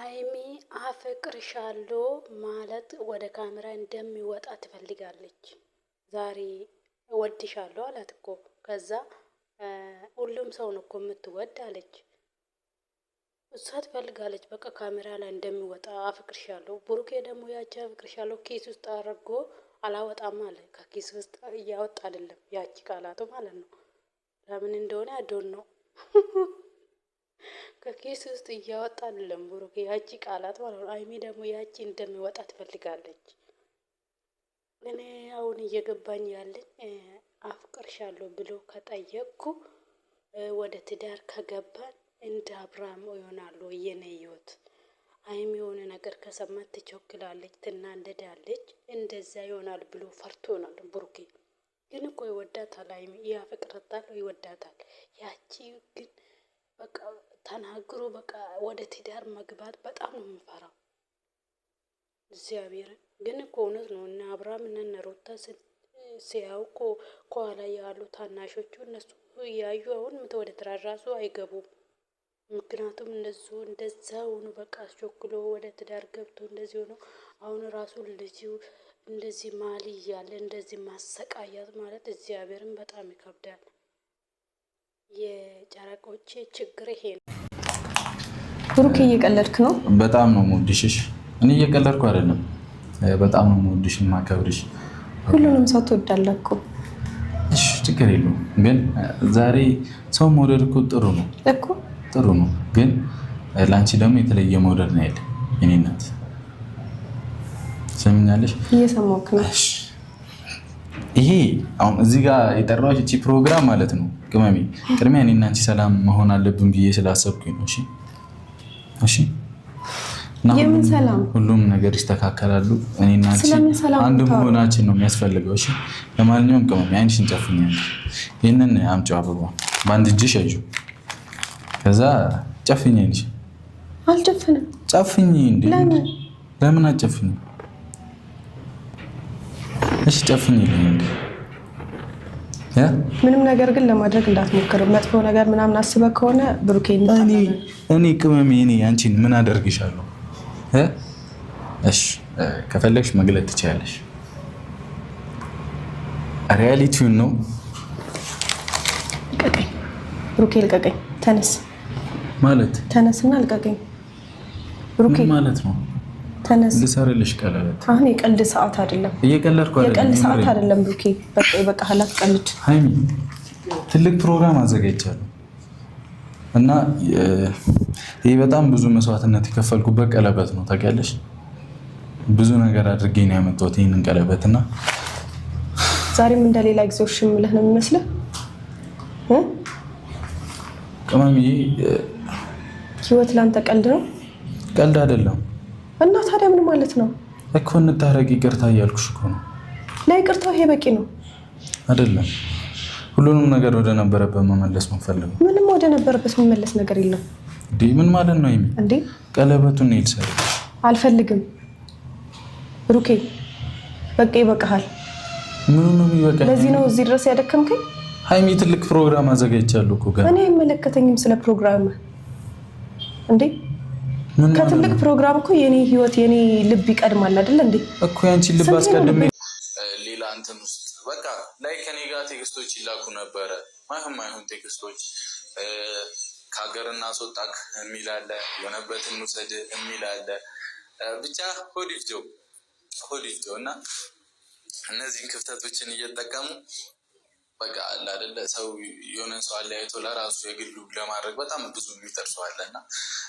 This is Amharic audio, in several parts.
ሀይሚ አፈቅርሻለሁ ማለት ወደ ካሜራ እንደሚወጣ ትፈልጋለች። ዛሬ እወድሻለሁ አላት እኮ። ከዛ ሁሉም ሰው ነው እኮ የምትወድ አለች። እሷ ትፈልጋለች በቃ ካሜራ ላይ እንደሚወጣ አፍቅርሻለሁ። ብሩኬ ደግሞ ያቺ አፍቅርሻለሁ ኬስ ውስጥ አድርጎ አላወጣም አለ። ከኬስ ውስጥ እያወጣ አይደለም ያቺ ቃላቱ ማለት ነው። ለምን እንደሆነ አዶን ነው ከኬስ ውስጥ እያወጣ አይደለም ብሩኬ ያቺ ቃላት ማለት ነው። ሀይሚ ደግሞ ያቺ እንደሚወጣ ትፈልጋለች። እኔ አሁን እየገባኝ ያለኝ አፍቅርሻለሁ ብሎ ከጠየቅኩ ወደ ትዳር ከገባን እንደ አብርሃም ይሆናሉ የኔ ህይወት። ሀይሚ የሆነ ነገር ከሰማት ትቸኩላለች፣ ትናደዳለች። እንደዛ ይሆናል ብሎ ፈርቶ ነው ብሩኬ። ግን እኮ ይወዳታል፣ ሀይሚ ያፈቅራታል፣ ይወዳታል። ያቺ ግን በቃ ተናግሮ በቃ ወደ ትዳር መግባት በጣም ነው የምፈራው። እግዚአብሔር ግን እኮ እውነት ነው። እና አብርሃም እና ሩታ ሲያዩ እኮ ከኋላ ያሉ ታናሾቹ እነሱ እያዩ አሁን ወደ ትዳር ራሱ አይገቡም። ምክንያቱም እነሱ እንደዛ ሆኖ በቃ አስቸኩሎ ወደ ትዳር ገብቶ እንደዚህ ሆኖ አሁን ራሱ ልጅ እንደዚህ ማሊ እያለ እንደዚህ ማሰቃያት ማለት እግዚአብሔርን በጣም ይከብዳል። የጨረቆቼ ችግር ይሄ ነው። ብሩኬ እየቀለድክ ነው? በጣም ነው የምወድሽ። እኔ እየቀለድኩ አይደለም። በጣም ነው የምወድሽ የማከብርሽ። ሁሉንም ሰው ትወዳለህ እኮ። እሺ ችግር የለውም። ግን ዛሬ ሰው መውደድ እኮ ጥሩ ነው እኮ ጥሩ ነው። ግን ለአንቺ ደግሞ የተለየ መውደድ ነው ያለ የኔ እናት። ሰምኛለሽ? እየሰማሁህ ነው። ይሄ አሁን እዚህ ጋር የጠራሁሽ እቺ ፕሮግራም ማለት ነው ቅመሜ፣ ቅድሚያ እኔ እና አንቺ ሰላም መሆን አለብን ብዬ ስላሰብኩኝ ነው። እሺ እሺ። የምን ሰላም? ሁሉም ነገር ይስተካከላሉ። እኔ እና አንቺ አንድ መሆናችን ነው የሚያስፈልገው። እሺ። ለማንኛውም ቅመሜ አይንሽን ጨፍኛለሽ። ይሄንን አምጪው አበባ በአንድ እጅሽ ያዢው። ከዛ ጨፍኝ አይንሽ። አልጨፍንም። ጨፍኝ እንዴ! ለምን አጨፍኝ? እሺ ጨፍኝ ይለኝ። ምንም ነገር ግን ለማድረግ እንዳትሞክር። መጥፎ ነገር ምናምን አስበህ ከሆነ ብሩኬ እኔ ቅመሜ እኔ አንቺን ምን አደርግሻለሁ? እሺ ከፈለግሽ መግለጥ ትችያለሽ። ሪያሊቲውን ነው። ልቀቀኝ ብሩኬ፣ ልቀቀኝ። ተነስ ማለት ተነስና ልቀቀኝ ብሩኬ። ማለት ነው ተነስ። ልሰርልሽ ቀለበት። አሁን የቀልድ ሰዓት አይደለም። እየቀለድኩ አይደለም። የቀልድ ሰዓት አይደለም ብሩኬ። በቃ ሀላት ቀልድ። ሃይሚ ትልቅ ፕሮግራም አዘጋጅቻለሁ እና ይሄ በጣም ብዙ መስዋዕትነት የከፈልኩበት ቀለበት ነው ታውቂያለሽ። ብዙ ነገር አድርጌ ነው ያመጣሁት ይሄንን ቀለበት እና ዛሬም እንደሌላ ጊዜዎች ምልህ ነው የሚመስልህ? ቅመም ህይወት ላንተ ቀልድ ነው? ቀልድ አይደለም። እና ታዲያ ምን ማለት ነው እኮ? እንታረቅ፣ ይቅርታ እያልኩሽ እኮ ነው። ለይቅርታው ይሄ በቂ ነው አይደለም? ሁሉንም ነገር ወደ ነበረበት መመለስ ነው ፈልገው። ምንም ወደ ነበረበት መመለስ ነገር የለም። እንዴ ምን ማለት ነው? ይሄ እንዴ ቀለበቱን ነው ይልሰል። አልፈልግም ብሩኬ፣ በቃ ይበቃሃል። ምኑ ነው የሚበቃ? ለዚህ ነው እዚህ ድረስ ያደከምከኝ? ሃይሚ ትልቅ ፕሮግራም አዘጋጅቻለሁ እኮ ጋር። እኔ አይመለከተኝም ስለ ፕሮግራም። እንዴ ከትልቅ ፕሮግራም እኮ የኔ ህይወት የኔ ልብ ይቀድማል አይደል እንዴ? እኮ ያንቺን ልብ አስቀድሜ ሌላ እንትን ውስጥ በቃ ላይ ከኔ ጋር ቴክስቶች ይላኩ ነበረ። ማይሆን ቴክስቶች ከሀገር እናስወጣክ የሚል አለ፣ የሆነበትን ውሰድ የሚል አለ። ብቻ ሆዲፍጆ እና እነዚህን ክፍተቶችን እየተጠቀሙ በቃ አለ አይደለ ሰው የሆነ ሰው አለያይቶ ለራሱ የግሉ ለማድረግ በጣም ብዙ የሚጠርሰው አለ እና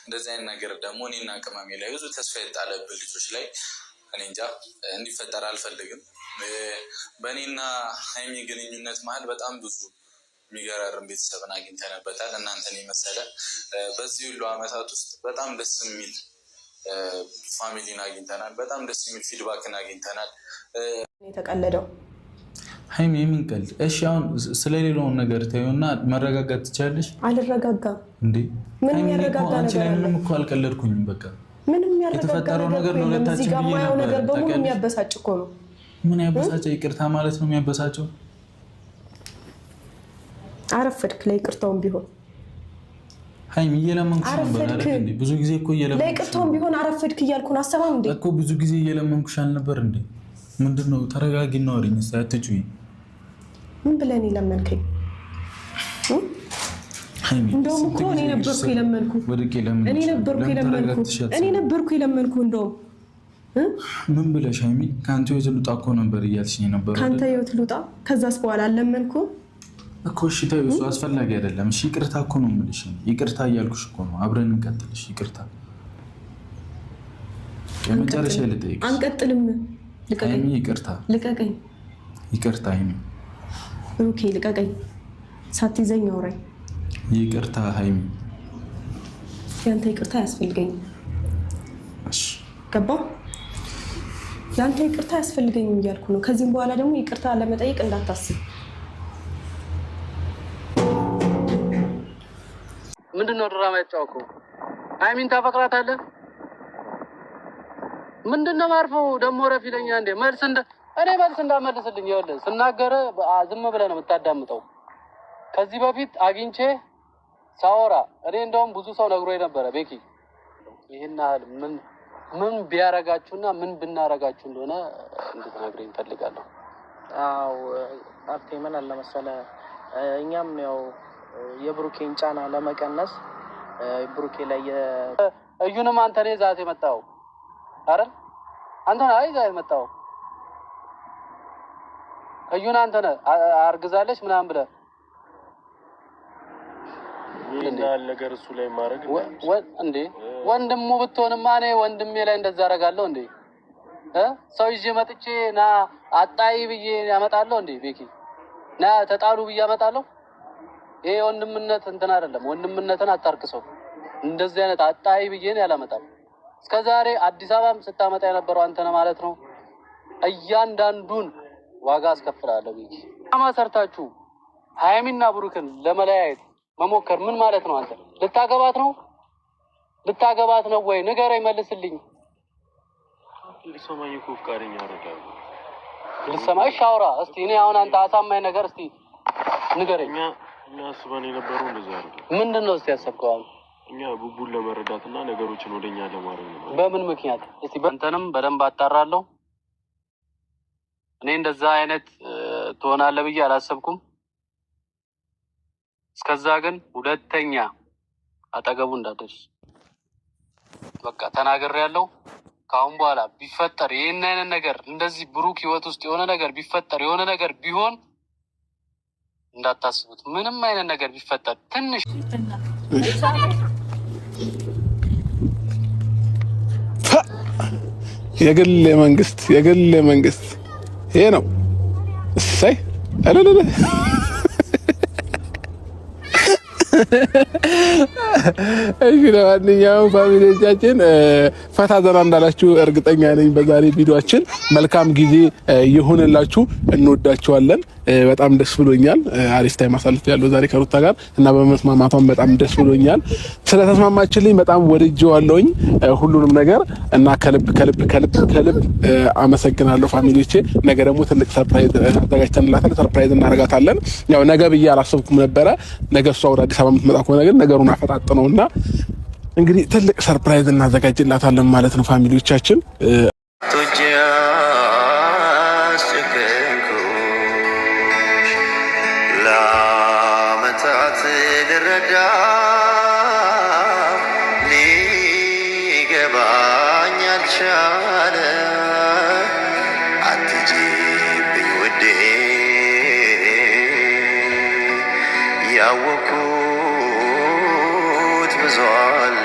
እንደዚህ አይነት ነገር ደግሞ እኔና ቅመሜ ላይ ብዙ ተስፋ የጣለብን ልጆች ላይ እኔ እንጃ እንዲፈጠር አልፈልግም። በእኔና ሀይሚ ግንኙነት መሀል በጣም ብዙ የሚገራርም ቤተሰብን አግኝተንበታል። እናንተን የመሰለ በዚህ ሁሉ አመታት ውስጥ በጣም ደስ የሚል ፋሚሊን አግኝተናል። በጣም ደስ የሚል ፊድባክን አግኝተናል። የተቀለደው ሃይሚ የምን ቀልድ? እሺ አሁን ስለሌላውን ነገር ታዩና መረጋጋት ትችላለሽ? አልረጋጋም እንዴ ምንም ያረጋጋ አንቺ ላይ ምንም እኮ አልቀለድኩኝም። በቃ ምንም ያረጋጋ የተፈጠረው ነገር ነው ለታችን ብዬ ነገር በሙሉ የሚያበሳጭ እኮ ነው። ምን ያበሳጨው? ይቅርታ ማለት ነው የሚያበሳጨው? አረፈድክ ላይ ይቅርታውን ቢሆን ሃይሚ እየለመንኩሽ ነበር አይደል እንዴ ብዙ ጊዜ እኮ እየለመንኩሽ ለይቅርታም ቢሆን አረፈድክ እያልኩን አሰማም እንዴ እኮ ብዙ ጊዜ እየለመንኩሽ አልነበር እንዴ ምንድነው ተረጋጊና ወሪኝ ሳትጩይ ምን ብለኝ ለመንከኝ ሃይሚ እንደውም እኮ እኔ ነበርኩ የለመንኩ እኔ ነበርኩ የለመንኩ እንደውም ምን ብለሽ ሃይሚ ካንተ ይወትሉጣ እኮ ነበር እያልሽኝ ነበር ካንተ ይወትሉጣ ከዛስ በኋላ አለመንኩ እኮ እሺ ተይው እሱ አስፈላጊ አይደለም እሺ ይቅርታ እኮ ነው የምልሽ ይቅርታ እያልኩሽ እኮ ነው አብረን እንቀጥልሽ ይቅርታ የመጨረሻ ልጠይቅሽ አንቀጥልም ልቀቀኝ ልቀቀኝ ይቅርታ ሃይሚ ኦኬ ልቀቀኝ ሳትይዘኝ አውራኝ ይቅርታ ሃይሚ ያንተ ይቅርታ ያስፈልገኝ እሺ ገባ ያንተ ይቅርታ ያስፈልገኝ እያልኩ ነው ከዚህም በኋላ ደግሞ ይቅርታ ለመጠየቅ እንዳታስብ ምንድነው ድራማ ያጫወከው ሃይሚን ታፈቅራታለህ ምንድነው ማርፈው ደሞ ረፍ ይለኛ እንዴ መልስ እንዳመልስልኝ ይኸውልህ ስናገረ ዝም ብለህ ነው የምታዳምጠው ከዚህ በፊት አግኝቼ ሳወራ እኔ እንደውም ብዙ ሰው ነግሮኝ ነበረ ቤኪ ይሄን ያህል ምን ቢያረጋችሁና ምን ብናረጋችሁ እንደሆነ እንድትነግረኝ ፈልጋለሁ አው አፍቴ ምን አለ መሰለህ እኛም ያው የብሩኬን ጫና ለመቀነስ ብሩኬ ላይ እዩንም አንተ ነህ ዛት የመጣው አይደል አንተ ነህ ዛት የመጣው እዩን አንተ ነህ አርግዛለች ምናምን ብለህ ይሄን ነገር እሱ ላይ ማድረግ እንዴ ወንድሙ ብትሆንማ እኔ ወንድሜ ላይ እንደዛ አደርጋለሁ እንዴ ሰው ይዤ መጥቼ ና አጣይ ብዬ ያመጣለሁ እንዴ ቤኪ ና ተጣሉ ብዬ ያመጣለሁ ይሄ ወንድምነት እንትን አይደለም ወንድምነትን አታርክሰው እንደዚህ አይነት አጣይ ብዬ ነው ያላመጣው እስከዛሬ አዲስ አበባም ስታመጣ የነበረው አንተ ነህ ማለት ነው እያንዳንዱን ዋጋ አስከፍላለሁ ቤኪ አማሰርታችሁ ሃይሚና ብሩክን ለመለያየት መሞከር ምን ማለት ነው አንተ ልታገባት ነው ወይ ንገረኝ መልስልኝ ልሰማኝ እኮ ፍቃደኛ አይደለም ልሰማሽ አውራ እስቲ እኔ አሁን አንተ አሳማኝ ነገር እስቲ ንገረኝ እኛ አስበን የነበረው እንደዛ አይደለም ምንድነው እስቲ ያሰብከው እኛ ቡቡን ለመረዳትና ነገሮችን ወደኛ ለማድረግ ነው በምን ምክንያት እስቲ በእንተንም በደንብ አጣራለሁ እኔ እንደዛ አይነት ትሆናለህ ብዬ አላሰብኩም እስከዛ ግን ሁለተኛ አጠገቡ እንዳደርስ በቃ ተናግሬያለሁ ካሁን በኋላ ቢፈጠር ይሄን አይነት ነገር እንደዚህ ብሩክ ህይወት ውስጥ የሆነ ነገር ቢፈጠር የሆነ ነገር ቢሆን እንዳታስቡት ምንም አይነት ነገር ቢፈጠር ትንሽ የግል መንግስት ይሄ ነው እሰይ አለለ እሺ ለማንኛውም ፋሚሊዎቻችን ፈታ ዘና እንዳላችሁ እርግጠኛ ነኝ በዛሬ ቪዲዮአችን መልካም ጊዜ ይሁንላችሁ እንወዳችኋለን በጣም ደስ ብሎኛል አሪፍ ታይም አሳልፌያለሁ ዛሬ ከሩታ ጋር እና በመስማማቷም በጣም ደስ ብሎኛል ስለተስማማችልኝ በጣም ወድጄዋለሁኝ ሁሉንም ነገር እና ከልብ አመሰግናለሁ ፋሚሊዎቼ ነገ ደግሞ ትልቅ ሰርፕራይዝ አዘጋጅተንላታል ሰርፕራይዝ እናደርጋታለን ያው ነገ ብዬ አላሰብኩም ነበረ ነገ እሷ ወደ አዲስ አበባ የምትመጣ ከሆነ ግን ነገሩን አፈጣጥነውና እንግዲህ ትልቅ ሰርፕራይዝ እናዘጋጅላታለን ማለት ነው ፋሚሊዎቻችን ያወኩት ብዙ አለ